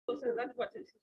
Sociedade pode ser.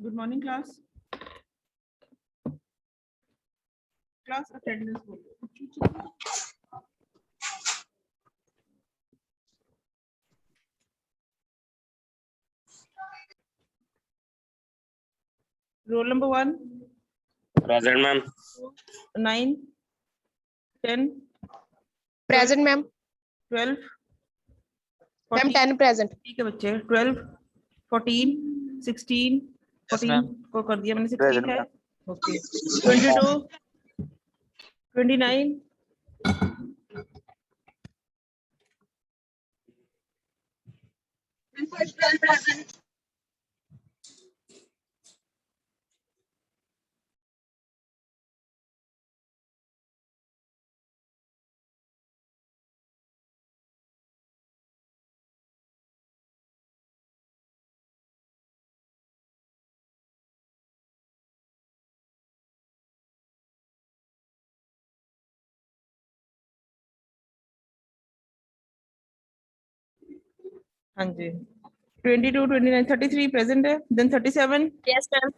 Good morning class. Class attendance बोलो। Roll number 1 present ma'am. 9 10 present ma'am. 12 ma'am 14 10 present. ठीक है बच्चे। 12 14 16 14 को कर दिया मैंने। 16 है ओके। 22 29 हाँ जी। 22 29 33 प्रेजेंट है। Then 37 yes ma'am.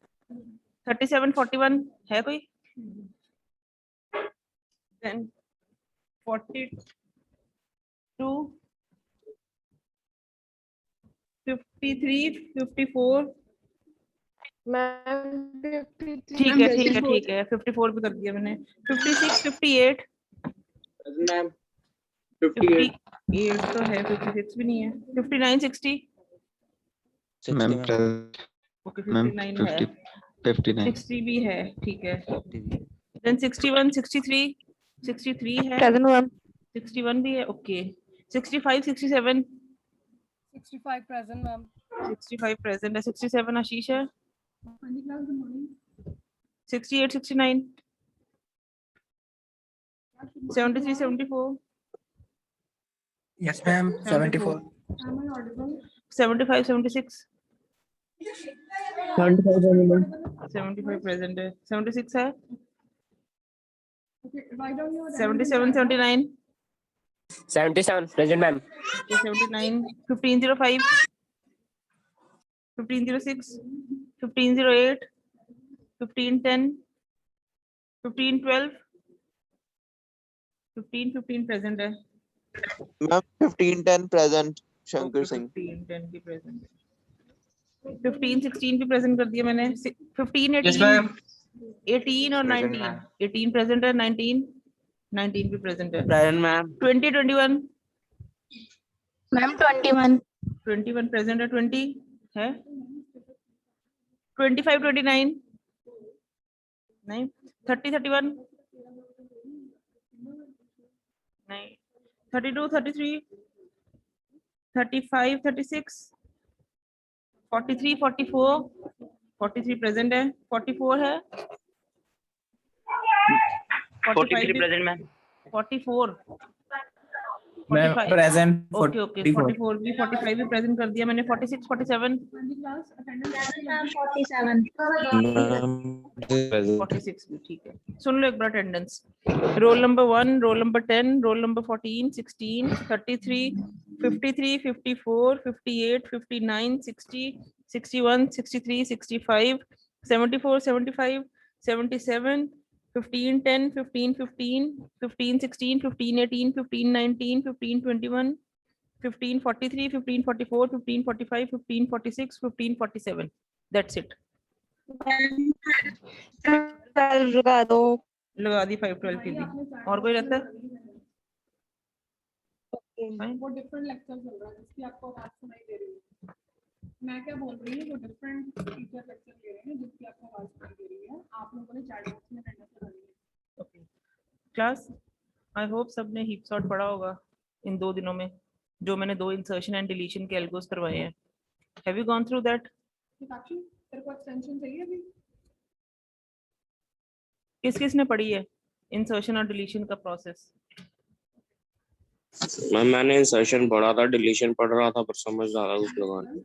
37 41 है कोई? देन 42 53 54 मैम ठीक है ठीक है ठीक है। 54 भी कर दिया मैंने। 56 58 मैम 58 तो है। 56 भी नहीं है। 59 60 मैम ओके। मैम 59 है। 59 60 भी है ठीक है। देन 61 63 63 है। Present ma'am. 61 भी है ओके। 65 67 65 present ma'am. 65 प्रेजेंट है। 67 आशीष है। 68 69 73 74 Yes, ma'am. 74. 75 76 75 ma'am. 75 प्रेजेंट है। 76 है। 77 79 77 प्रेजेंट मैम। 79 1505 1506 1508 1510 1512 15 प्रेजेंट है। Ma'am 15-10 present Shankar Singh. 15 10 भी प्रेजेंट है। 15 16 भी प्रेजेंट कर दिया मैंने। 15 Yes, 18 ma'am. 18 और Present, 19 ma'am. 18 प्रेजेंट है। 19 19 भी प्रेजेंट है। Present ma'am. 20 21 मैम 21 21 प्रेजेंट है। 20 है। 25 29 नहीं। 30 31 नहीं। 32 33 35 36 43 44 43 प्रेजेंट है। 44 है। 45 भी present ma'am. 44 Ma'am, 45 present. Okay okay. 44 भी 45 भी प्रेजेंट कर दिया मैंने। 46 47 46 भी ठीक है। सुन लो एक बार attendance. Roll number 1 roll number 10 roll number 14 16 33 53 54 58 59 60 61 63 65 74 75 77 15 10 15 15 15 16 15 18 15 19 15 21 15 43 15 44 15 45 15 46 15 47 that's it. लगा दो। लगा दी 5 12 की दी। और कोई रहता है? वो डिफरेंट लेक्चर चल रहा है जिसकी आपको आवाज सुनाई दे रही है। मैं क्या बोल रही हूँ, वो डिफरेंट टीचर लेक्चर ले रहे हैं जिसकी आपको आवाज सुनाई दे रही है। आप लोगों ने चैट बॉक्स में अटेंडेंस लगानी है। ओके क्लास आई होप सबने हीप सॉर्ट पढ़ा होगा इन 2 दिनों में जो मैंने 2 इंसर्शन एंड डिलीशन के एल्गोस करवाए हैं। Have you gone through that? Sakshi तेरे को एक्सटेंशन चाहिए अभी? किस किस ने पढ़ी है इंसर्शन और डिलीशन का प्रोसेस? मैम मैंने इंसर्शन पढ़ा था, डिलीशन पढ़ रहा था, पर समझ ज्यादा कुछ लगा नहीं।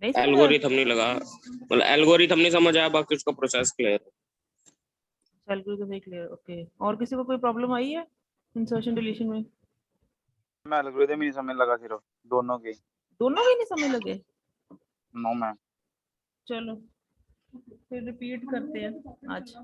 नहीं समझ आया? एल्गोरिथम नहीं लगा, मतलब एल्गोरिथम नहीं समझ आया, बाकी उसका प्रोसेस क्लियर। एल्गोरिथम नहीं क्लियर ओके। और किसी को कोई प्रॉब्लम आई है इंसर्शन डिलीशन में? मैं एल्गोरिथम ही नहीं समझ लगा, सिर्फ दोनों के। दोनों भी नहीं समझ लगे? No ma'am. चलो फिर रिपीट करते हैं आज।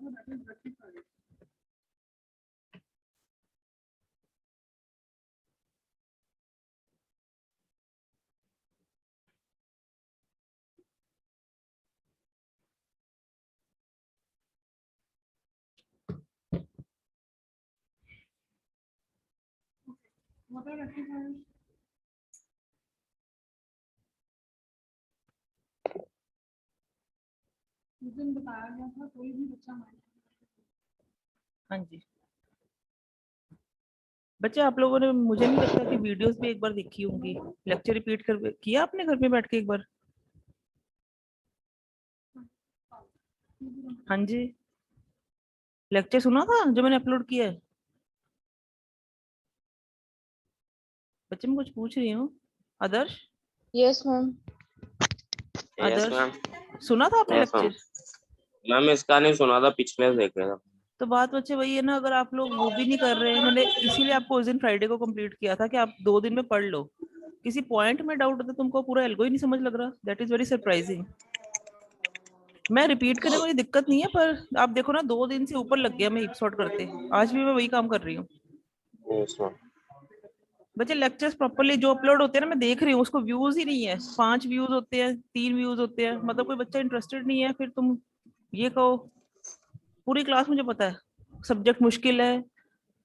What are rectifiers? उस दिन बताया गया था कोई भी बच्चा माइनस। हाँ जी बच्चे, आप लोगों ने, मुझे नहीं लगता कि वीडियोस भी एक बार देखी होंगी। लेक्चर रिपीट कर किया आपने घर पे बैठ के एक बार? हाँ जी, लेक्चर सुना था जो मैंने अपलोड किया है? बच्चे मैं कुछ पूछ रही हूँ। आदर्श, Yes, ma'am. यस आदर्श मैम। सुना था आपने Yes, ma'am. लेक्चर? मैम इसका नहीं सुना था, पिछले देखे था। तो बात बच्चे वही है ना, अगर आप लोग वो भी नहीं कर रहे हैं, मैंने इसीलिए आपको उस दिन फ्राइडे को कंप्लीट किया था कि आप 2 दिन में पढ़ लो। किसी पॉइंट में डाउट होता तुमको पूरा एल्गो ही नहीं समझ लग रहा, दैट इज वेरी सरप्राइजिंग। मैं रिपीट करने में कोई दिक्कत नहीं है, पर आप देखो ना 2 दिन से ऊपर लग गया मैं हीप सॉर्ट करते। आज भी मैं वही काम कर रही हूँ। Yes ma'am. बच्चे लेक्चर्स प्रॉपर्ली जो अपलोड होते हैं ना, मैं देख रही हूँ उसको व्यूज ही नहीं है। 5 व्यूज होते हैं, 3 व्यूज होते हैं, मतलब कोई बच्चा इंटरेस्टेड नहीं है। फिर तुम ये कहो, पूरी क्लास मुझे पता है सब्जेक्ट मुश्किल है,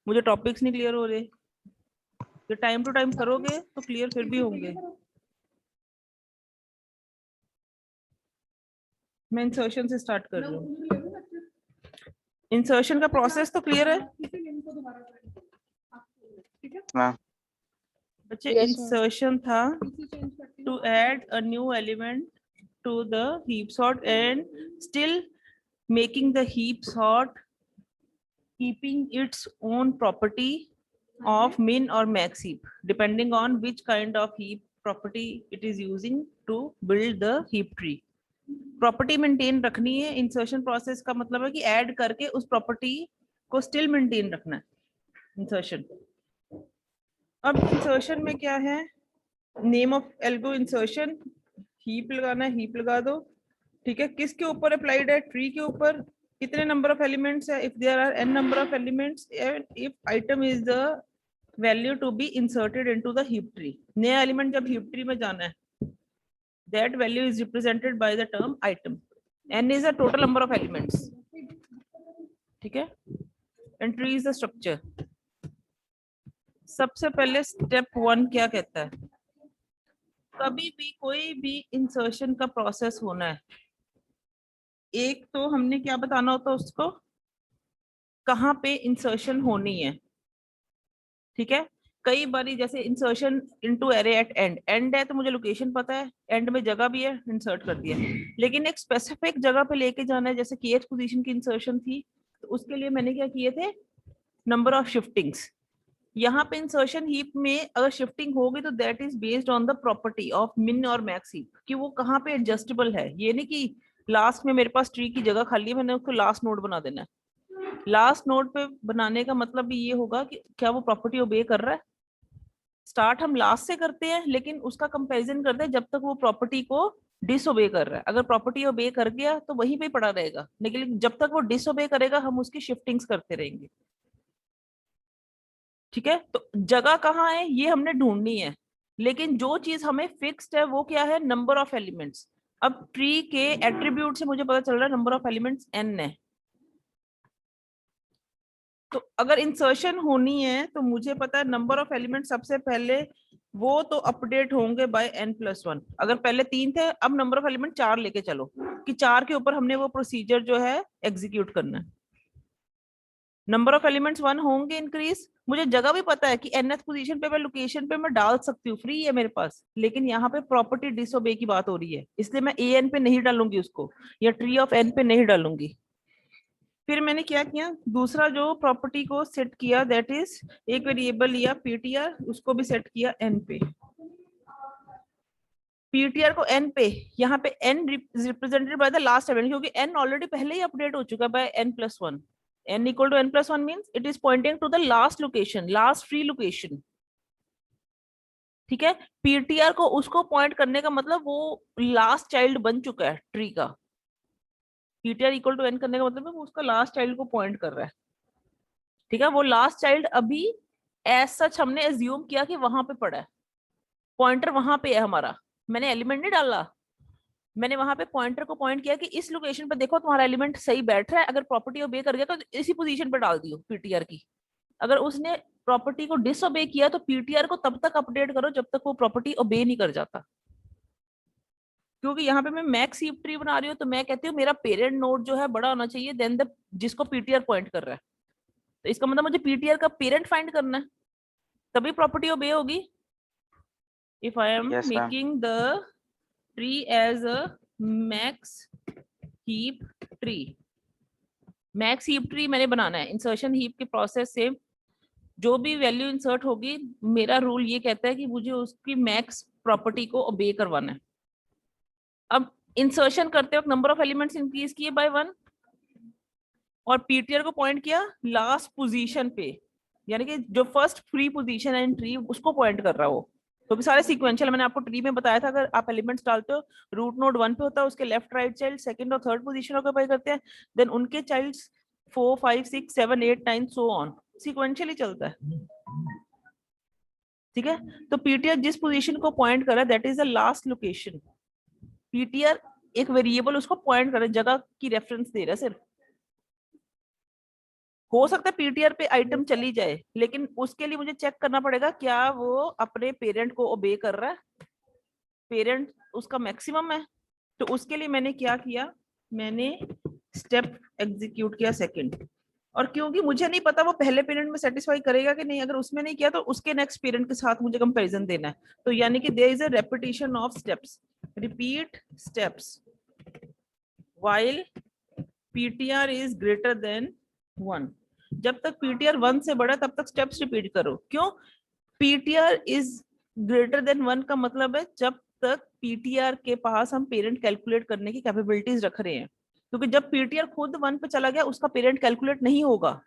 मुझे टॉपिक्स नहीं क्लियर हो रहे। ये टाइम टू टाइम करोगे तो क्लियर फिर भी होंगे। मैं इंसर्शन से स्टार्ट कर रही हूँ। इंसर्शन का प्रोसेस तो क्लियर है हाँ। बच्चे? Yes, ma'am. इंसर्शन था to add a new element to the heap sort and still making the heap sort keeping its own property of min or max heap depending on which kind of heap property it is using to build the heap tree. Property maintain रखनी है। Insertion process का मतलब है कि add करके उस property को still maintain रखना है, इंसर्शन। अब इंसर्शन में क्या है, name of algo insertion, heap लगाना है, हीप लगा दो। ठीक है, किसके ऊपर अप्लाइड है? ट्री के ऊपर। कितने नंबर ऑफ एलिमेंट्स है? If there are n number of elements and if item is the value to be inserted into the heap tree. नया एलिमेंट जब हीप ट्री में जाना है, that value is represented by the term item. n is the total number of elements. ठीक है, and tree is the structure. सबसे पहले step 1 क्या कहता है? कभी भी कोई भी इंसर्शन का प्रोसेस होना है, एक तो हमने क्या बताना होता है उसको, कहाँ पे इंसर्शन होनी है। ठीक है, कई बारी जैसे insertion into array at end, end है तो मुझे लोकेशन पता है, एंड में जगह भी है, इंसर्ट कर दिया। लेकिन एक स्पेसिफिक जगह पे लेके जाना है, जैसे kth पोजीशन की इंसर्शन थी, तो उसके लिए मैंने क्या किए थे, नंबर ऑफ शिफ्टिंग्स। यहाँ पे इंसर्शन हीप में अगर शिफ्टिंग होगी तो that is based on the property of मिन और मैक्स हीप, कि वो कहाँ पे एडजस्टेबल है। ये नहीं कि लास्ट में मेरे पास ट्री की जगह खाली है, मैंने उसको लास्ट नोड बना देना है। लास्ट नोड पे बनाने का मतलब भी ये होगा कि क्या वो प्रॉपर्टी ओबे कर रहा है। स्टार्ट हम लास्ट से करते हैं, लेकिन उसका कंपैरिजन करते हैं जब तक वो प्रॉपर्टी को डिसओबे कर रहा है। अगर प्रॉपर्टी ओबे कर गया तो वहीं पे पड़ा रहेगा, लेकिन जब तक वो डिसओबे करेगा हम उसकी शिफ्टिंग्स करते रहेंगे। ठीक है, तो जगह कहाँ है ये हमने ढूंढनी है, लेकिन जो चीज हमें फिक्स्ड है वो क्या है, नंबर ऑफ एलिमेंट्स। अब ट्री के एट्रीब्यूट से मुझे पता चल रहा है नंबर ऑफ एलिमेंट्स n है। तो अगर इंसर्शन होनी है तो मुझे पता है नंबर ऑफ एलिमेंट सबसे पहले वो तो अपडेट होंगे बाय n+1। अगर पहले 3 थे, अब नंबर ऑफ एलिमेंट 4 लेके चलो, कि 4 के ऊपर हमने वो प्रोसीजर जो है एग्जीक्यूट करना है। नंबर ऑफ एलिमेंट्स 1 होंगे इंक्रीज। मुझे जगह भी पता है कि nth पोजीशन पे मैं लोकेशन पे मैं डाल सकती हूँ, फ्री है मेरे पास, लेकिन यहाँ पे प्रॉपर्टी डिसओबे की बात हो रही है, इसलिए मैं an पे नहीं डालूंगी उसको, या ट्री ऑफ n पे नहीं डालूंगी। फिर मैंने क्या किया, दूसरा जो प्रॉपर्टी को सेट किया, दैट इज एक वेरिएबल लिया ptr, उसको भी सेट किया n पे। ptr को n पे, यहाँ पे n represented by the last element, क्योंकि n ऑलरेडी पहले ही अपडेट हो चुका है by n+1। n equal to n+1 means it is pointing to the last location, last free location. ठीक है, ptr को उसको पॉइंट करने का मतलब वो लास्ट चाइल्ड बन चुका है ट्री का। पीटीआर इक्वल टू एन करने का मतलब है वो उसका लास्ट चाइल्ड को पॉइंट कर रहा है, ठीक है। वो लास्ट चाइल्ड अभी एज सच हमने एज्यूम किया कि वहां पे पड़ा है, पॉइंटर वहां पे है हमारा, मैंने एलिमेंट नहीं डाला, मैंने वहां पे पॉइंटर को पॉइंट किया कि इस लोकेशन पे देखो तुम्हारा एलिमेंट सही बैठ रहा है, अगर प्रॉपर्टी ओबे कर गया तो इसी पोजीशन पे डाल दियो पीटीआर की। अगर उसने प्रॉपर्टी को डिसओबे किया तो पीटीआर को तब तक अपडेट करो जब तक वो प्रॉपर्टी ओबे नहीं कर जाता। क्योंकि यहाँ पे मैं मैक्स हीप ट्री बना रही हूँ तो मैं कहती हूँ मेरा पेरेंट नोड जो है बड़ा होना चाहिए देन द जिसको पीटीआर पॉइंट कर रहा है। तो इसका मतलब मुझे पीटीआर का पेरेंट फाइंड करना है, तभी प्रॉपर्टी ओबे होगी। If I am Yes, ma'am. Making the tree as a max heap tree, max heap tree मैंने बनाना है, इंसर्शन हीप के प्रोसेस से जो भी वैल्यू इंसर्ट होगी मेरा रूल ये कहता है कि मुझे उसकी मैक्स प्रॉपर्टी को ओबे करवाना है। अब इंसर्शन करते वक्त नंबर ऑफ एलिमेंट्स इंक्रीज किए बाय 1 और पीटीआर को पॉइंट किया लास्ट पोजीशन पे, यानी कि जो फर्स्ट फ्री पोजीशन है इन ट्री उसको पॉइंट कर रहा हो। तो सारे सीक्वेंशियल मैंने आपको ट्री में बताया था, अगर आप एलिमेंट्स डालते हो रूट नोड 1 पे होता है, उसके लेफ्ट राइट चाइल्ड सेकंड और थर्ड पोजीशन ऑक्यूपाई करते हैं, देन उनके चाइल्ड्स 4 5 6 7 8 9 सो ऑन, सीक्वेंशियली चलता है, ठीक है। तो पीटीआर जिस पोजीशन को पॉइंट कर रहा है that is the last location. PTR एक वेरिएबल उसको पॉइंट कर रहा है, जगह की रेफरेंस दे रहा है सिर्फ। हो सकता है पीटीआर पे आइटम चली जाए, लेकिन उसके लिए मुझे चेक करना पड़ेगा क्या वो अपने पेरेंट को ओबे कर रहा है, पेरेंट उसका मैक्सिमम है। तो उसके लिए मैंने क्या किया, मैंने स्टेप एग्जीक्यूट किया सेकंड, और क्योंकि मुझे नहीं पता वो पहले पेरेंट में सेटिस्फाई करेगा कि नहीं, अगर उसमें नहीं किया तो उसके नेक्स्ट पेरेंट के साथ मुझे कंपैरिजन देना है। तो यानी कि there is a repetition of steps, repeat steps while PTR is greater than 1। जब तक पीटीआर 1 से बड़ा तब तक स्टेप्स रिपीट करो। क्यों? पीटीआर इज ग्रेटर देन 1 का मतलब है जब तक पीटीआर के पास हम पेरेंट कैलकुलेट करने की कैपेबिलिटीज रख रहे हैं, क्योंकि जब पीटीआर खुद 1 पे चला गया उसका पेरेंट कैलकुलेट नहीं होगा।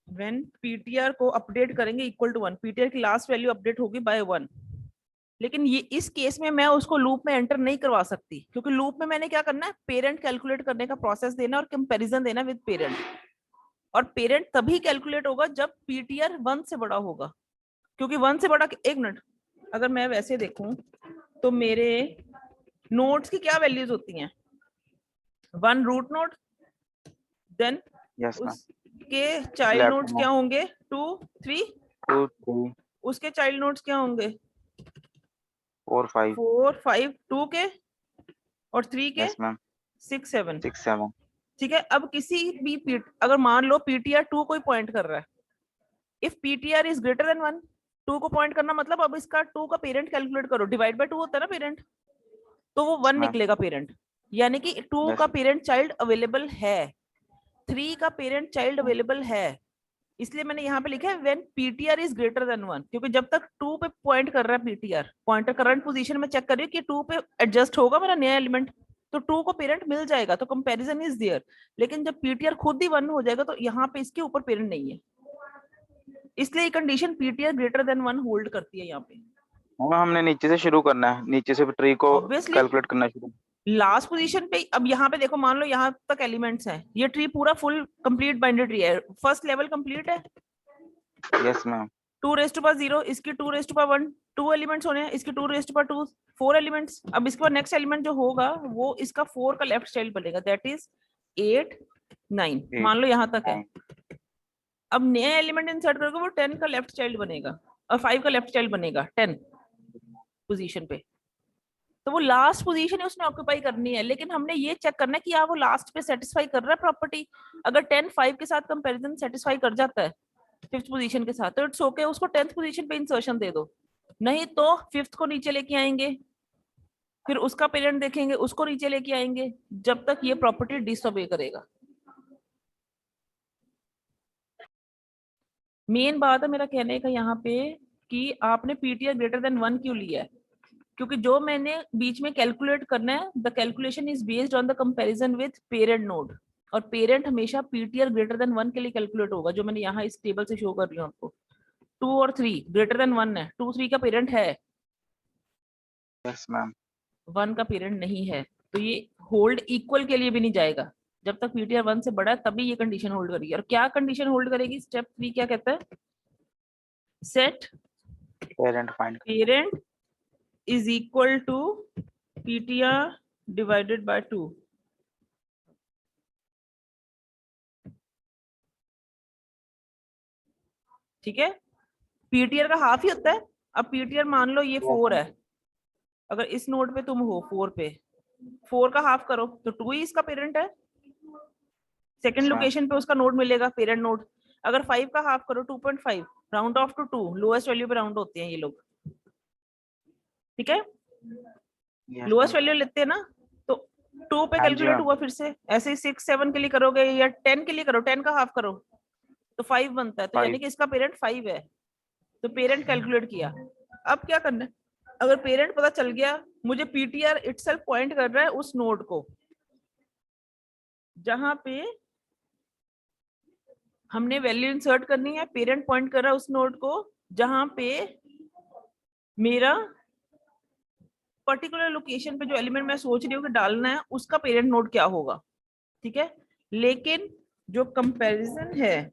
व्हेन पीटीआर को अपडेट करेंगे इक्वल टू 1, पीटीआर की लास्ट वैल्यू अपडेट होगी बाय 1, लेकिन ये इस केस में मैं उसको लूप में एंटर नहीं करवा सकती, क्योंकि लूप में मैंने क्या करना है, पेरेंट कैलकुलेट करने का प्रोसेस देना और कंपैरिजन देना विद पेरेंट, और पेरेंट तभी कैलकुलेट होगा जब पीटीआर 1 से बड़ा होगा। क्योंकि 1 से बड़ा, एक मिनट, अगर मैं वैसे देखूं तो मेरे नोड्स की क्या वैल्यूज होती हैं, 1 root node, then Yes, ma'am. उसके चाइल्ड Left नोड्स node. क्या होंगे 2 3, 2 3 उसके चाइल्ड नोड्स क्या होंगे 4 5. 4 5, 2 के और 3 के Yes, ma'am. 6 7, 6 7. ठीक है। अब किसी भी अगर मान लो पीटीआर 2 को ही पॉइंट कर रहा है, if PTR is greater than 1, 2 को पॉइंट करना मतलब अब इसका 2 का पेरेंट कैलकुलेट करो, डिवाइड बाय 2 होता है ना पेरेंट, तो वो 1 हाँ। निकलेगा पेरेंट, यानी कि 2 Yes. का पेरेंट चाइल्ड अवेलेबल है, 3 का पेरेंट चाइल्ड अवेलेबल है। इसलिए मैंने यहाँ पे लिखा है when PTR is greater than 1, क्योंकि जब तक 2 पे पॉइंट कर रहा है पीटीआर, पॉइंटर करंट पोजीशन में चेक कर रही है कि 2 पे एडजस्ट होगा मेरा नया एलिमेंट, तो 2 को पेरेंट मिल जाएगा, तो कंपैरिजन इज देयर। लेकिन जब पीटीआर खुद ही 1 हो जाएगा तो यहाँ पे इसके ऊपर पेरेंट नहीं है, इसलिए condition PTR greater than 1 hold करती है यहाँ पे। हमने नीचे से शुरू करना है, नीचे से ट्री को Obviously. कैलकुलेट करना शुरू। लास्ट पोजीशन पे, अब यहाँ पे देखो, मान लो यहाँ तक एलिमेंट्स हैं, ये ट्री पूरा फुल कंप्लीट बाइंडेड ट्री है, फर्स्ट लेवल कंप्लीट है, yes ma'am. 2 raise to power 0, इसकी 2 रेज़ टू पावर 1, 2 एलिमेंट्स होने हैं, इसकी 2 रेज़ टू पावर 2, 4 एलिमेंट्स। अब इसके बाद नेक्स्ट एलिमेंट जो होगा वो इसका 4 का लेफ्ट चाइल्ड बनेगा, दैट इज 8 9, मान लो यहाँ तक है। अब नया एलिमेंट इंसर्ट करोगे वो 10 का लेफ्ट चाइल्ड बनेगा और 5 का लेफ्ट चाइल्ड बनेगा 10 पोजीशन पे, तो वो लास्ट पोजीशन है उसने ऑक्यूपाई करनी है। लेकिन हमने ये चेक करना है कि क्या वो लास्ट पे सेटिस्फाई कर रहा है प्रॉपर्टी। अगर 10 5 के साथ कंपैरिजन सेटिस्फाई कर जाता है 5th पोजीशन के साथ, तो इट्स ओके, उसको 10th पोजीशन पे इंसर्शन दे दो, नहीं तो 5th को नीचे लेके आएंगे, फिर उसका पेरेंट देखेंगे, उसको नीचे लेके आएंगे, जब तक ये प्रॉपर्टी डिसओबे करेगा। मेन बात है मेरा कहने का यहाँ पे कि आपने पीटीआर ग्रेटर देन 1 क्यों लिया है, क्योंकि जो मैंने बीच में कैलकुलेट करना है, the calculation is based on the comparison with parent node, और पेरेंट हमेशा पीटीआर ग्रेटर देन 1 के लिए कैलकुलेट होगा, जो मैंने यहाँ इस टेबल से शो कर रही हूँ आपको। 2 और 3 ग्रेटर देन 1 है, 2 3 का पेरेंट है, यस मैम। 1 का पेरेंट नहीं है, तो ये होल्ड इक्वल के लिए भी नहीं जाएगा, जब तक पीटीआर 1 से बड़ा है तभी ये कंडीशन होल्ड करेगी। और क्या कंडीशन होल्ड करेगी? स्टेप 3 क्या कहता है? Set parent find parent is equal to PTR divided by 2। ठीक है, पीटीआर का हाफ ही होता है। अब पीटीआर मान लो ये 4 है, अगर इस नोड पे तुम हो 4 पे, 4 का हाफ करो तो 2 ही इसका पेरेंट है। सेकंड अच्छा। लोकेशन पे उसका नोड मिलेगा, पेरेंट नोड। अगर 5 का हाफ करो 2.5, round off to 2, lowest value पे राउंड होते हैं ये लोग। ठीक है, Yes, लोएस्ट ma'am. वैल्यू लेते हैं ना, तो 2 पे हाँ जी, कैलकुलेट ma'am. हुआ। फिर से ऐसे ही 6 7 के लिए करोगे या 10 के लिए करो, 10 का हाफ करो तो 5 बनता है, तो यानी 5. कि इसका पेरेंट 5 है। तो पेरेंट कैलकुलेट किया। अब क्या करना है? अगर पेरेंट पता चल गया, मुझे पीटीआर इटसेल्फ पॉइंट कर रहा है उस नोड को जहां पे हमने वैल्यू इंसर्ट करनी है, पेरेंट पॉइंट कर रहा है उस नोड को जहां पे मेरा पर्टिकुलर लोकेशन पे जो एलिमेंट मैं सोच रही हूँ कि डालना है उसका पेरेंट नोड क्या होगा। ठीक है, लेकिन जो कंपैरिजन है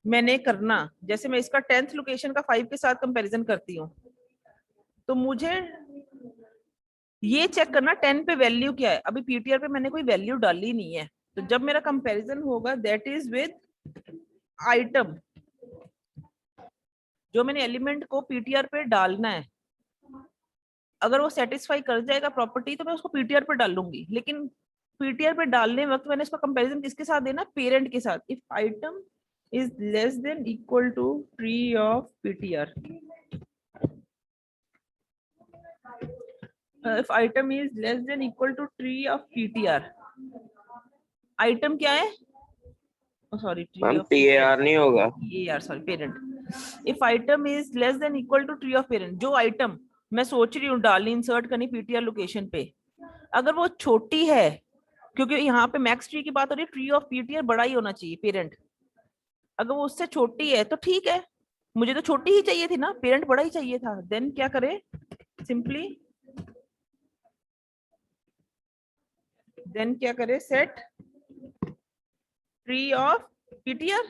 मैंने करना, जैसे मैं इसका 10th लोकेशन का 5 के साथ कंपैरिजन करती हूँ, तो मुझे ये चेक करना 10 पे वैल्यू क्या है। अभी पीटीआर पे मैंने कोई वैल्यू डाली नहीं है, तो जब मेरा कंपैरिजन होगा दैट इज विद आइटम, जो मैंने एलिमेंट को पीटीआर पे डालना है। अगर वो सेटिस्फाई कर जाएगा प्रॉपर्टी तो मैं उसको पीटीआर पे डाल लूंगी, लेकिन पीटीआर पे डालने वक्त मैंने इसका कंपैरिजन किसके साथ देना? पेरेंट के साथ। If item is less than equal to tree of PTR, if item is less than equal to tree of PTR, item क्या है? सॉरी, मैम PAR नहीं होगा? PAR, sorry, parent. if item is less than equal to tree of parent, जो item मैं सोच रही हूँ डालनी, इंसर्ट करनी पीटीआर लोकेशन पे, अगर वो छोटी है, क्योंकि यहाँ पे मैक्स ट्री की बात हो रही है, ट्री ऑफ पीटीआर बड़ा ही होना चाहिए पेरेंट। अगर वो उससे छोटी है तो ठीक है, मुझे तो छोटी ही चाहिए थी ना, पेरेंट बड़ा ही चाहिए था। देन क्या करे? सिंपली देन क्या करे? Set tree of PTR.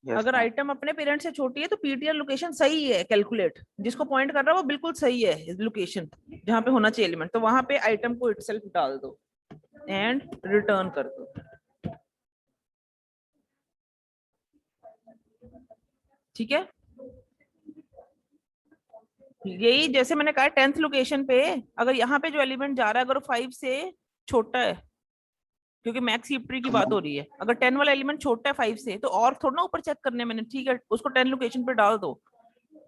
Yes, अगर ma'am. आइटम अपने पेरेंट से छोटी है तो पीटीआर लोकेशन सही है, कैलकुलेट जिसको पॉइंट कर रहा है वो बिल्कुल सही है लोकेशन जहां पे होना चाहिए एलिमेंट, तो वहां पे आइटम को इटसेल्फ डाल दो एंड रिटर्न कर दो। ठीक है, यही जैसे मैंने कहा 10th लोकेशन पे अगर यहाँ पे जो एलिमेंट जा रहा है अगर वो 5 से छोटा है, क्योंकि मैक्स हीप ट्री की बात हो रही है, अगर 10 वाला एलिमेंट छोटा है 5 से, तो और थोड़ा ना ऊपर चेक करने मैंने, ठीक है उसको 10 लोकेशन पे डाल दो,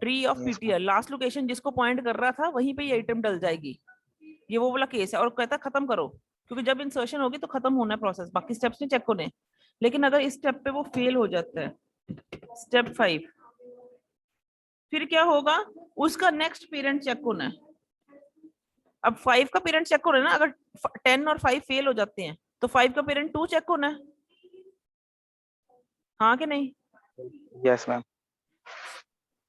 tree of PTR, last location जिसको पॉइंट कर रहा था वहीं पे ये आइटम डल जाएगी। ये वो वाला केस है, और कहता खत्म करो, क्योंकि जब इंसर्शन होगी तो खत्म होना है प्रोसेस, बाकी स्टेप्स नहीं चेक होने। लेकिन अगर इस स्टेप पे वो फेल हो जाता है, स्टेप 5, फिर क्या होगा? उसका नेक्स्ट पेरेंट चेक होना है। अब 5 का पेरेंट चेक हो रहा है ना, अगर 10 और 5 फेल हो जाते हैं तो 5 का पेरेंट 2 चेक होना है, हाँ कि नहीं? Yes, ma'am.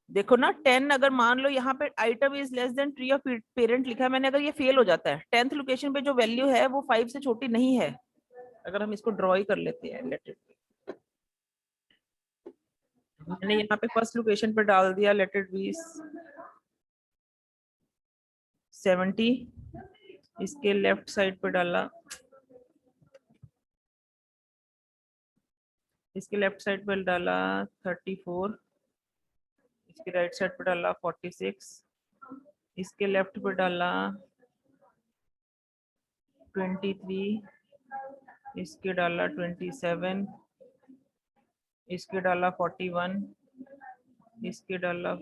देखो ना, 10 अगर मान लो यहाँ पे item is less than tree of parent लिखा है मैंने, अगर ये फेल हो जाता है 10th लोकेशन पे जो वैल्यू है वो 5 से छोटी नहीं है, अगर हम इसको ड्रॉ ही कर लेते हैं, लेट इट, मैंने यहाँ पे फर्स्ट लोकेशन पे डाल दिया, लेट इट बी 70, इसके लेफ्ट साइड पे डाला, इसके लेफ्ट साइड पे डाला 34, इसके राइट साइड पे डाला 46, इसके लेफ्ट पे डाला 23, इसके डाला 27, इसके डाला 41, इसके डाला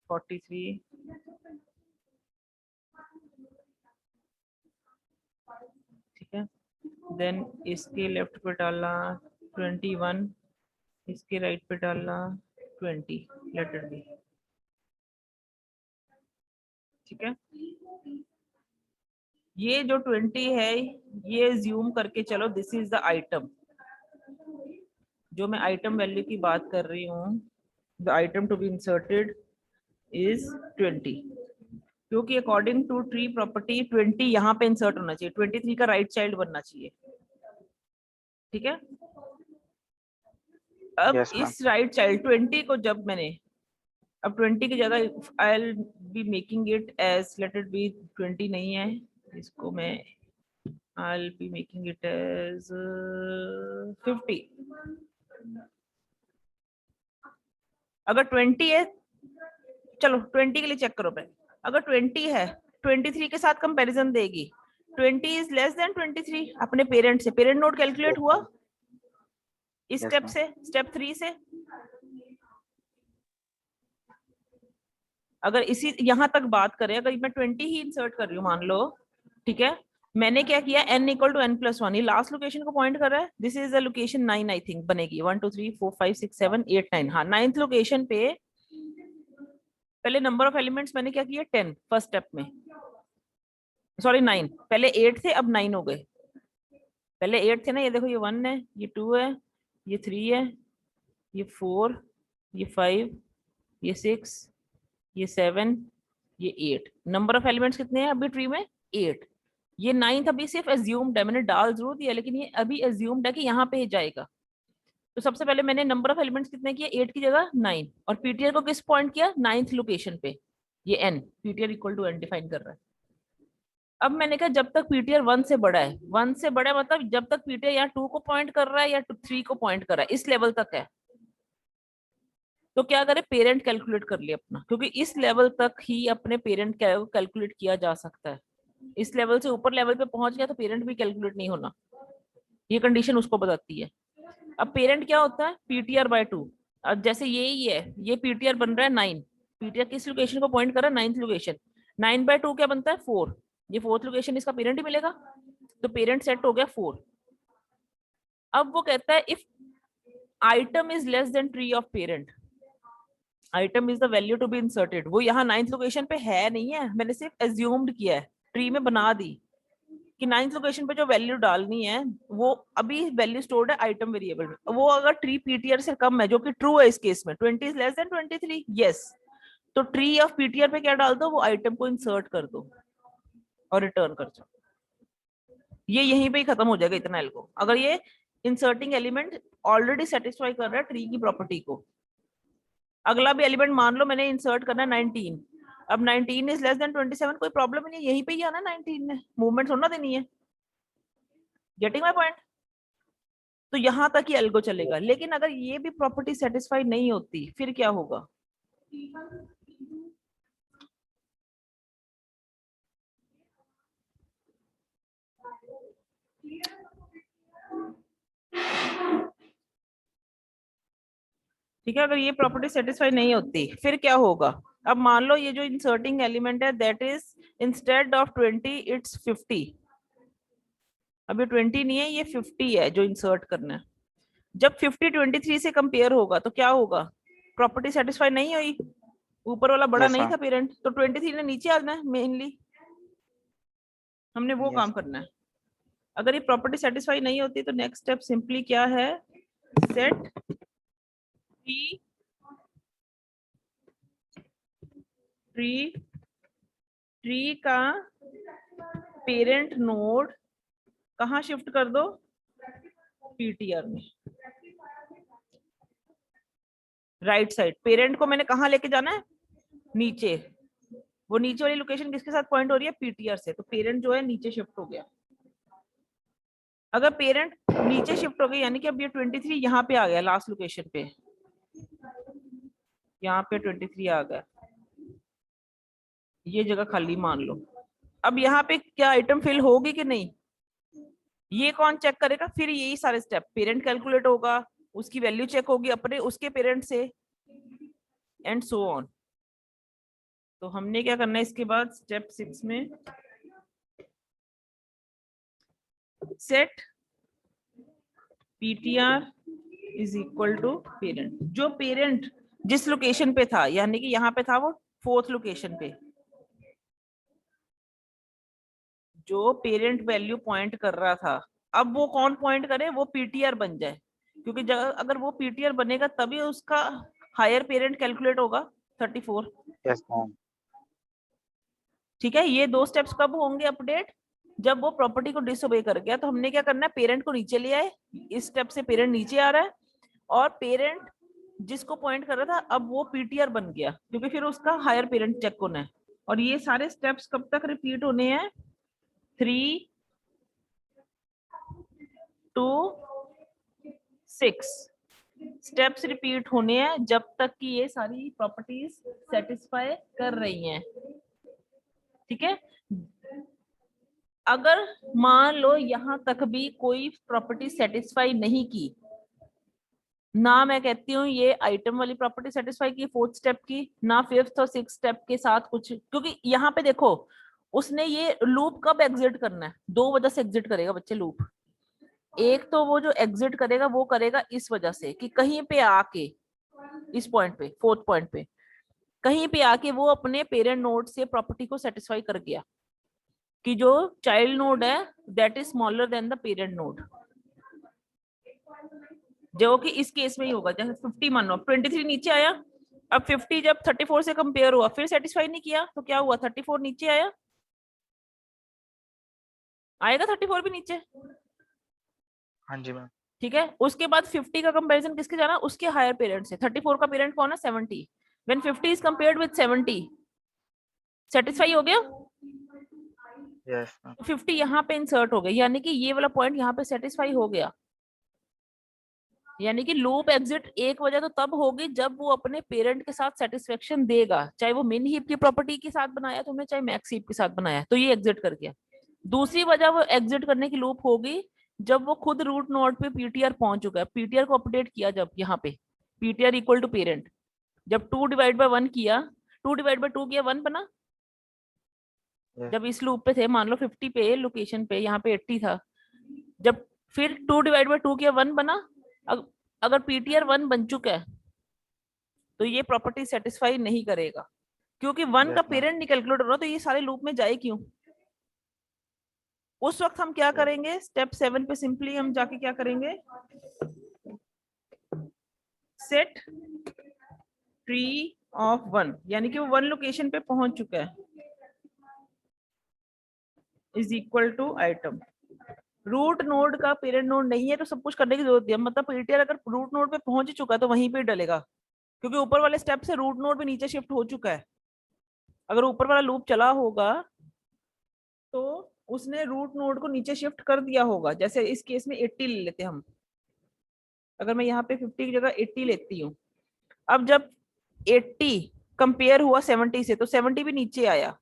43, ठीक है। देन इसके लेफ्ट पे डाला 21, इसके राइट पे डाला 20, लेट इट बी, ठीक है। ये जो 20 है ये ज्यूम करके चलो दिस इज द आइटम, जो मैं आइटम वैल्यू की बात कर रही हूँ, the item to be inserted is 20, क्योंकि अकॉर्डिंग टू ट्री प्रॉपर्टी 20 यहाँ पे इंसर्ट होना चाहिए, 23 का राइट चाइल्ड बनना चाहिए। ठीक है, अब Yes, ma'am. इस राइट चाइल्ड 20 को जब मैंने, अब 20 की जगह I will be making it as, let it be 20 नहीं है, इसको मैं I will be making it as 50। अगर 20 है, चलो 20 के लिए चेक करो पहले, अगर 20 है 23 के साथ कंपैरिजन देगी, 20 इज लेस देन 23 अपने पेरेंट से, पेरेंट नोड कैलकुलेट हुआ इस Yes, स्टेप ma'am. से, स्टेप 3 से। अगर इसी यहाँ तक बात करें, अगर मैं 20 ही इंसर्ट कर रही हूँ मान लो, ठीक है, मैंने क्या किया, n इक्वल टू n+1, ये लास्ट लोकेशन को पॉइंट कर रहा है, this is the location 9 I think बनेगी, 1 2 3 4 5 6 7 8 9, हाँ 9th लोकेशन पे पहले नंबर ऑफ एलिमेंट्स मैंने क्या किया 10 फर्स्ट स्टेप में, सॉरी 9, पहले 8 थे अब 9 हो गए, पहले 8 थे ना, ये देखो ये 1 है, ये 2 है, ये 3 है, ये 4, ये 5, ये 6, ये 7, ये 8, नंबर ऑफ एलिमेंट्स कितने हैं अभी ट्री में 8, ये 9th अभी सिर्फ एज्यूम्ड है, मैंने डाल जरूर दिया लेकिन ये अभी एज्यूम्ड है कि यहाँ पे जाएगा। तो सबसे पहले मैंने नंबर ऑफ एलिमेंट्स कितने किए, 8 की जगह 9, और पीटीआर को किस पॉइंट किया 9th लोकेशन पे, ये n, PTR equal to n define कर रहा है। अब मैंने कहा जब तक पीटीआर 1 से बड़ा है, 1 से बड़ा है मतलब जब तक पीटीआर यहाँ 2 को पॉइंट कर रहा है या 3 को पॉइंट कर रहा है, इस लेवल तक है, तो क्या करे पेरेंट कैलकुलेट कर लिया अपना, क्योंकि इस लेवल तक ही अपने पेरेंट कैलकुलेट किया जा सकता है, इस लेवल से ऊपर लेवल पे पहुंच गया तो पेरेंट भी कैलकुलेट नहीं होना, ये कंडीशन उसको बताती है। अब पेरेंट क्या होता है पीटीआर बाय 2, अब जैसे यही है, ये पीटीआर बन रहा है 9, पीटीआर किस लोकेशन को पॉइंट कर रहा है 9th लोकेशन, 9 बाय 2 क्या बनता है 4, ये 4th लोकेशन इसका पेरेंट ही मिलेगा, तो पेरेंट सेट हो गया 4। अब वो कहता है if item is less than tree of parent, item is the value to be inserted, वो यहाँ 9th लोकेशन पे है नहीं है, मैंने सिर्फ एज्यूम्ड किया है, ट्री में बना दी कि 9th लोकेशन पे जो वैल्यू डालनी है वो अभी वैल्यू स्टोर्ड है आइटम वेरिएबल में, वो अगर ट्री पीटीआर से कम है, जो कि ट्रू है इस केस में, 20 इज लेस देन 23, यस, तो ट्री ऑफ पीटीआर पे क्या डाल दो, वो आइटम को इंसर्ट कर दो और रिटर्न कर दो, ये यहीं पे ही खत्म हो जाएगा इतना एल्गो, अगर ये इंसर्टिंग एलिमेंट ऑलरेडी सेटिस्फाई कर रहा है ट्री की प्रॉपर्टी को। अगला भी एलिमेंट मान लो मैंने इंसर्ट करना है 19, अब 19 इज लेस देन 27, कोई प्रॉब्लम नहीं, यहीं पे ही आना 19 में, मूवमेंट होना देनी है, गेटिंग माय पॉइंट। तो यहां तक ही एल्गो चलेगा, लेकिन अगर ये भी प्रॉपर्टी सेटिस्फाई नहीं होती फिर क्या होगा, ठीक है, अगर ये प्रॉपर्टी सेटिस्फाई नहीं होती फिर क्या होगा। अब मान लो ये जो इंसर्टिंग एलिमेंट है that is instead of 20 it's 50, अब ये 20 नहीं है ये 50 है जो इंसर्ट करना है, जब 50 23 से कंपेयर होगा तो क्या होगा, प्रॉपर्टी सेटिस्फाई नहीं हुई, ऊपर वाला बड़ा Yes, नहीं ma'am. था पेरेंट, तो 23 ने नीचे आना है मेनली, हमने वो Yes. काम करना है। अगर ये प्रॉपर्टी सेटिस्फाई नहीं होती तो नेक्स्ट स्टेप सिंपली क्या है, सेट ट्री का पेरेंट नोड कहाँ शिफ्ट कर दो, पीटीआर में, राइट साइड, पेरेंट को मैंने कहाँ लेके जाना है नीचे, वो नीचे वाली लोकेशन किसके साथ पॉइंट हो रही है पीटीआर से, तो पेरेंट जो है नीचे शिफ्ट हो गया। अगर पेरेंट नीचे शिफ्ट हो गई यानी कि अब ये 23 यहाँ पे आ गया लास्ट लोकेशन पे, यहाँ पे 23 आ गया, ये जगह खाली मान लो, अब यहाँ पे क्या आइटम फिल होगी कि नहीं, ये कौन चेक करेगा, फिर यही सारे स्टेप, पेरेंट कैलकुलेट होगा, उसकी वैल्यू चेक होगी अपने उसके पेरेंट से, एंड सो ऑन। तो हमने क्या करना है इसके बाद स्टेप 6 में, set PTR is equal to parent, जो पेरेंट जिस लोकेशन पे था यानी कि यहाँ पे था वो 4th लोकेशन पे, जो पेरेंट वैल्यू पॉइंट कर रहा था, अब वो कौन पॉइंट करे, वो पीटीआर बन जाए, क्योंकि अगर वो पीटीआर बनेगा तभी उसका हायर पेरेंट कैलकुलेट होगा, 34। Yes, ma'am. ठीक है, ये 2 स्टेप्स कब होंगे अपडेट? जब वो प्रॉपर्टी को डिसओबे कर गया। तो हमने क्या करना है, पेरेंट को नीचे ले आए, इस स्टेप से पेरेंट नीचे आ रहा है, और पेरेंट जिसको पॉइंट कर रहा था अब वो पीटीआर बन गया, क्योंकि फिर उसका हायर पेरेंट चेक होना है। और ये सारे स्टेप्स कब तक रिपीट होने हैं? 3 to 6 स्टेप्स रिपीट होने हैं जब तक कि ये सारी प्रॉपर्टीज सेटिस्फाई कर रही हैं। ठीक है, अगर मान लो यहां तक भी कोई प्रॉपर्टी सेटिस्फाई नहीं की ना, मैं कहती हूँ ये आइटम वाली प्रॉपर्टी सेटिस्फाई की 4th स्टेप की, ना 5th और 6th स्टेप के साथ कुछ, क्योंकि यहाँ पे देखो उसने ये लूप कब एग्जिट करना है, 2 वजह से एग्जिट करेगा बच्चे लूप। एक तो वो जो एग्जिट करेगा वो करेगा इस वजह से कि कहीं पे आके, इस पॉइंट पे 4th पॉइंट पे कहीं पे आके वो अपने पेरेंट नोड से प्रॉपर्टी को सेटिस्फाई कर गया कि जो चाइल्ड नोड है that is smaller than the parent node, जो कि इस केस में ही होगा। जैसे 50 मान लो 23 नीचे आया, अब 50 जब 34 से कंपेयर हुआ फिर सेटिस्फाई नहीं किया तो क्या हुआ, 34 नीचे आया, आएगा 34 भी नीचे। हाँ जी मैम। ठीक है, उसके बाद 50 का कंपैरिजन किसके जाना, उसके हायर पेरेंट से। 34 का पेरेंट कौन है, 70। When 50 is compared with 70 satisfy हो गया, Yes, ma'am. 50 यहाँ पे इंसर्ट हो गया, यानी कि ये वाला पॉइंट यहाँ पे सेटिस्फाई हो गया। यानी कि लूप एग्जिट एक वजह तो तब होगी जब वो अपने पेरेंट के साथ सेटिस्फेक्शन देगा, चाहे वो मिन हीप की प्रॉपर्टी के साथ बनाया तुमने, चाहे मैक्स हीप के साथ बनाया, तो ये एग्जिट कर गया। दूसरी वजह वो एग्जिट करने की लूप होगी जब वो खुद रूट नोड पे पीटीआर पहुंच चुका है, पीटीआर को अपडेट किया जब यहाँ पे पीटीआर इक्वल टू पेरेंट, जब 2 डिवाइड बाय 1 किया, 2 डिवाइड बाय 2 किया 1 बना। Yes. जब इस लूप पे थे, मान लो 50 पे लोकेशन पे, यहाँ पे 80 था, जब फिर 2 डिवाइड बाय 2 किया 1 बना। अगर पीटीआर 1 बन चुका है तो ये प्रॉपर्टी सेटिस्फाई नहीं करेगा, क्योंकि 1 Yes, का ma'am. पेरेंट नहीं कैलकुलेट हो रहा, तो ये सारे लूप में जाए क्यों। उस वक्त हम क्या करेंगे, स्टेप 7 पे सिंपली हम जाके क्या करेंगे, सेट ट्री ऑफ 1, यानी कि वो 1 लोकेशन पे पहुंच चुका है, is equal to item. Root node का पेरेंट नोड नहीं है तो सब कुछ करने की जरूरत है, मतलब पीटीआर अगर रूट नोड पे पहुंच ही चुका है तो वहीं पे डलेगा, क्योंकि ऊपर वाले स्टेप से रूट नोड भी नीचे शिफ्ट हो चुका है। अगर ऊपर वाला लूप चला होगा तो उसने रूट नोड को नीचे शिफ्ट कर दिया होगा। जैसे इस केस में 80 ले लेते हैं हम, अगर मैं यहाँ पे 50 की जगह 80 लेती हूँ, अब जब 80 कंपेयर हुआ 70 से तो 70 भी नीचे आया,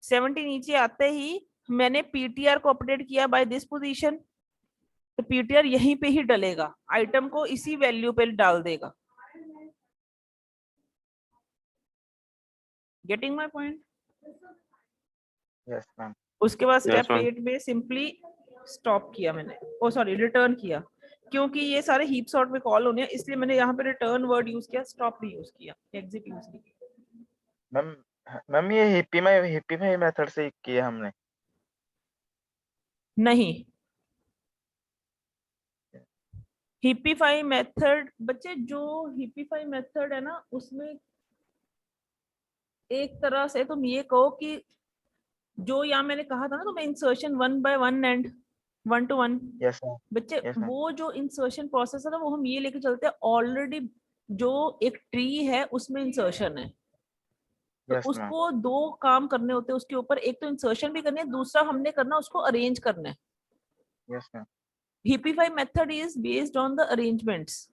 70 नीचे आते ही मैंने पीटीआर को अपडेट किया बाय दिस पोजीशन, तो पीटीआर यहीं पे ही डलेगा, आइटम को इसी वैल्यू पे डाल देगा। Getting my point? Yes, ma'am. उसके बाद स्टेप ma'am. 8 में सिंपली स्टॉप किया मैंने, ओ सॉरी रिटर्न किया, क्योंकि ये सारे हीप सॉर्ट में कॉल होने हैं, इसलिए मैंने यहाँ पे रिटर्न वर्ड यूज किया, स्टॉप भी यूज किया, एग्जिट यूज नहीं किया। मैम ये हिप्पी में मेथड से किया हमने। नहीं, हिप्पीफाई मेथड बच्चे, जो हिप्पीफाई मेथड है ना उसमें एक तरह से तुम ये कहो कि जो यहाँ मैंने कहा था ना तुम्हें, insertion 1 by 1 and 1 to 1, Yes, ma'am. बच्चे Yes, ma'am. वो जो इंसर्शन प्रोसेस है ना वो हम ये लेके चलते हैं, ऑलरेडी जो एक ट्री है उसमें इंसर्शन है, तो Yes, ma'am. उसको 2 काम करने होते हैं उसके ऊपर, एक तो इंसर्शन भी करनी है, दूसरा हमने करना उसको अरेंज करना है। Yes, ma'am. Heapify method is based on the arrangements.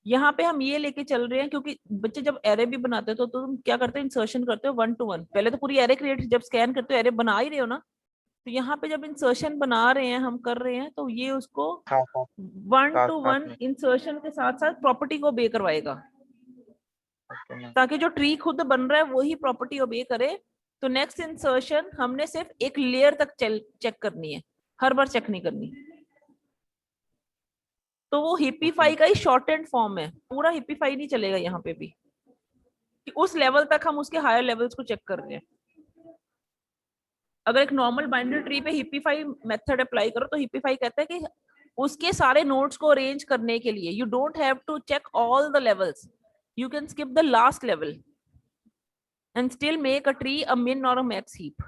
यहाँ पे हम ये लेके चल रहे हैं क्योंकि बच्चे जब एरे भी बनाते हो तो तुम क्या करते हो, इंसर्शन करते हो 1 to 1, पहले तो पूरी एरे क्रिएट, जब स्कैन करते हो एरे बना ही रहे हो ना, तो यहाँ पे जब इंसर्शन बना रहे हैं हम कर रहे हैं तो ये उसको हाँ, 1 to साथ 1 में। इंसर्शन के साथ साथ प्रॉपर्टी को ओबे करवाएगा, Okay, ma'am. ताकि जो ट्री खुद बन रहा है वही प्रॉपर्टी ओबे करे। तो नेक्स्ट इंसर्शन हमने सिर्फ एक लेयर तक चेक करनी है, हर बार चेक नहीं करनी। तो वो हिप्पीफाई का ही शॉर्ट एंड फॉर्म है, पूरा हिप्पीफाई नहीं चलेगा यहाँ पे भी, कि उस लेवल तक हम उसके हायर लेवल्स को चेक कर रहे हैं। अगर एक नॉर्मल बाइनरी ट्री पे हिप्पीफाई मेथड अप्लाई करो तो हिप्पीफाई कहता है कि उसके सारे नोट्स को अरेंज करने के लिए you don't have to check all the levels, you can skip the last level and still make a tree a min or a max heap.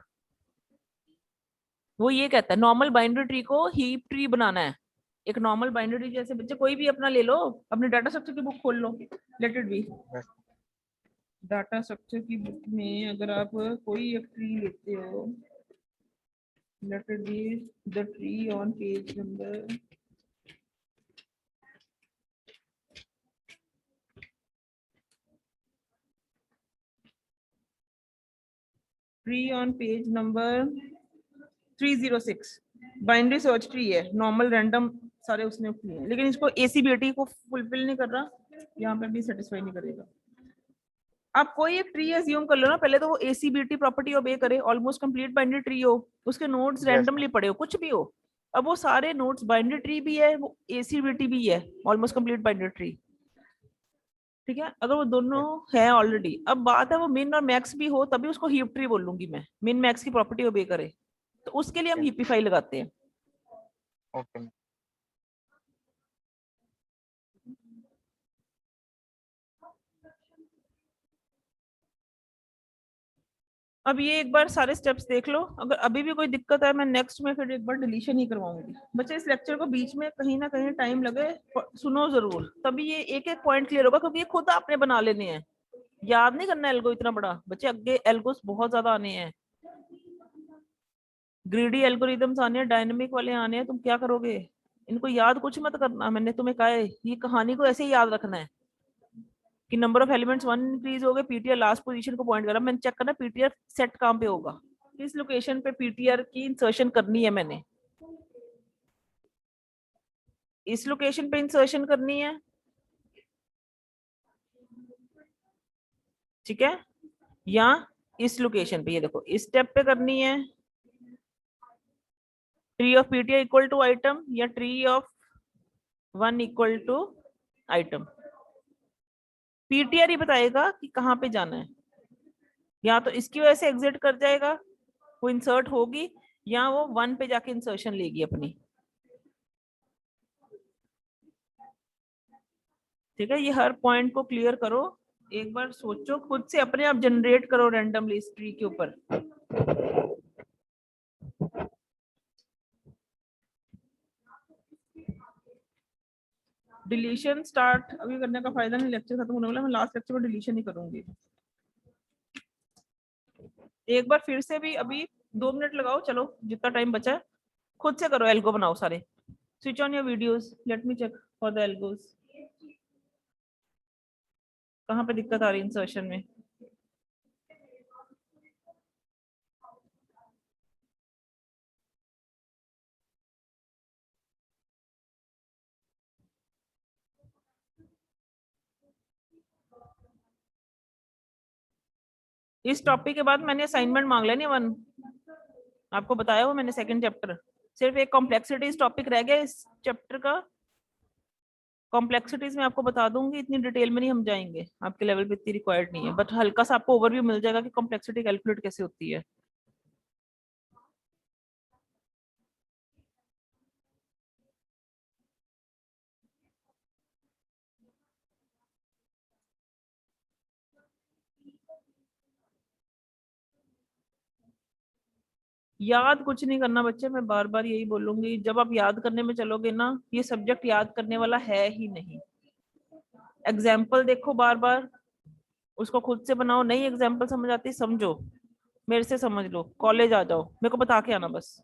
वो ये कहता है नॉर्मल बाइनरी ट्री को हीप ट्री बनाना है। एक नॉर्मल बाइनरी ट्री जैसे बच्चे कोई भी अपना ले लो, अपने डाटा स्ट्रक्चर की बुक खोल लो, let it be. Data structure की बुक में अगर आप कोई एक ट्री लेते हो, let it be the tree on page number tree on page number 306 binary search tree है, नॉर्मल रैंडम सारे उसने किए हैं, लेकिन इसको एसीबीटी को फुलफिल नहीं कर रहा, यहाँ पे भी सेटिस्फाई नहीं करेगा। आप कोई एक ट्री अज्यूम कर लो ना, पहले तो वो एसीबीटी प्रॉपर्टी ओबे करे, ऑलमोस्ट कंप्लीट बाइनरी ट्री हो, उसके नोड्स रैंडमली पड़े हो, कुछ भी हो। अब वो सारे नोड्स बाइनरी ट्री भी है, वो एसीबीटी भी है, ऑलमोस्ट कंप्लीट बाइनरी ट्री। ठीक है, अगर वो दोनों है ऑलरेडी, अब बात है वो मिन और मैक्स भी हो, तभी उसको हीप ट्री बोलूंगी मैं, मिन मैक्स की प्रॉपर्टी ओबे करे, तो उसके लिए हम हीपीफाई लगाते हैं। ओके। अब ये एक बार सारे स्टेप्स देख लो, अगर अभी भी कोई दिक्कत है मैं नेक्स्ट में फिर एक बार डिलीशन ही करवाऊंगी। बच्चे इस लेक्चर को बीच में कहीं ना कहीं टाइम लगे, सुनो जरूर, तभी ये एक एक पॉइंट क्लियर होगा, क्योंकि ये खुद आपने बना लेने हैं, याद नहीं करना एल्गो इतना बड़ा। बच्चे आगे एल्गोस बहुत ज्यादा आने हैं, ग्रीडी एल्गोरिदम्स आने हैं, डायनेमिक वाले आने हैं, तुम क्या करोगे इनको याद कुछ मत करना, मैंने तुम्हें कहा है ये कहानी को ऐसे ही याद रखना है कि नंबर ऑफ एलिमेंट्स 1 इंक्रीज हो गए, पीटीआर लास्ट पोजीशन को पॉइंट करा, मैंने चेक करना पीटीआर सेट कहां पे होगा, किस लोकेशन पे पीटीआर की इंसर्शन करनी है, मैंने इस लोकेशन पे इंसर्शन करनी है। ठीक है, या इस लोकेशन पे, ये देखो इस स्टेप पे करनी है, tree of PTR equal to item या tree of 1 equal to item, PTR ही बताएगा कि कहाँ पे जाना है। या तो इसकी वजह से एग्जिट कर जाएगा, वो इंसर्ट होगी, या वो 1 पे जाके इंसर्शन लेगी अपनी। ठीक है, ये हर पॉइंट को क्लियर करो, एक बार सोचो खुद से, अपने आप जनरेट करो रैंडमली इस ट्री के ऊपर। डिलीशन स्टार्ट अभी करने का फायदा नहीं, लेक्चर खत्म होने वाला, मैं लास्ट लेक्चर में डिलीशन ही करूंगी। एक बार फिर से भी अभी 2 मिनट लगाओ, चलो जितना टाइम बचा है खुद से करो, एल्गो बनाओ सारे, switch on your videos, let me check for the algos, कहाँ पे दिक्कत आ रही है इंसर्शन में। इस टॉपिक के बाद मैंने असाइनमेंट मांग लेनी 1, आपको बताया हो मैंने, सेकंड चैप्टर, सिर्फ एक कॉम्प्लेक्सिटीज टॉपिक रह गया इस चैप्टर का। कॉम्प्लेक्सिटीज में आपको बता दूंगी, इतनी डिटेल में नहीं हम जाएंगे, आपके लेवल पे इतनी रिक्वायर्ड नहीं है, बट हल्का सा आपको ओवरव्यू मिल जाएगा कि कॉम्प्लेक्सिटी कैलकुलेट कैसे होती है। याद कुछ नहीं करना बच्चे, मैं बार बार यही बोलूंगी, जब आप याद करने में चलोगे ना, ये सब्जेक्ट याद करने वाला है ही नहीं। एग्जाम्पल देखो बार बार, उसको खुद से बनाओ, नई एग्जाम्पल समझ आती समझो, मेरे से समझ लो, कॉलेज आ जाओ, मेरे को बता के आना बस।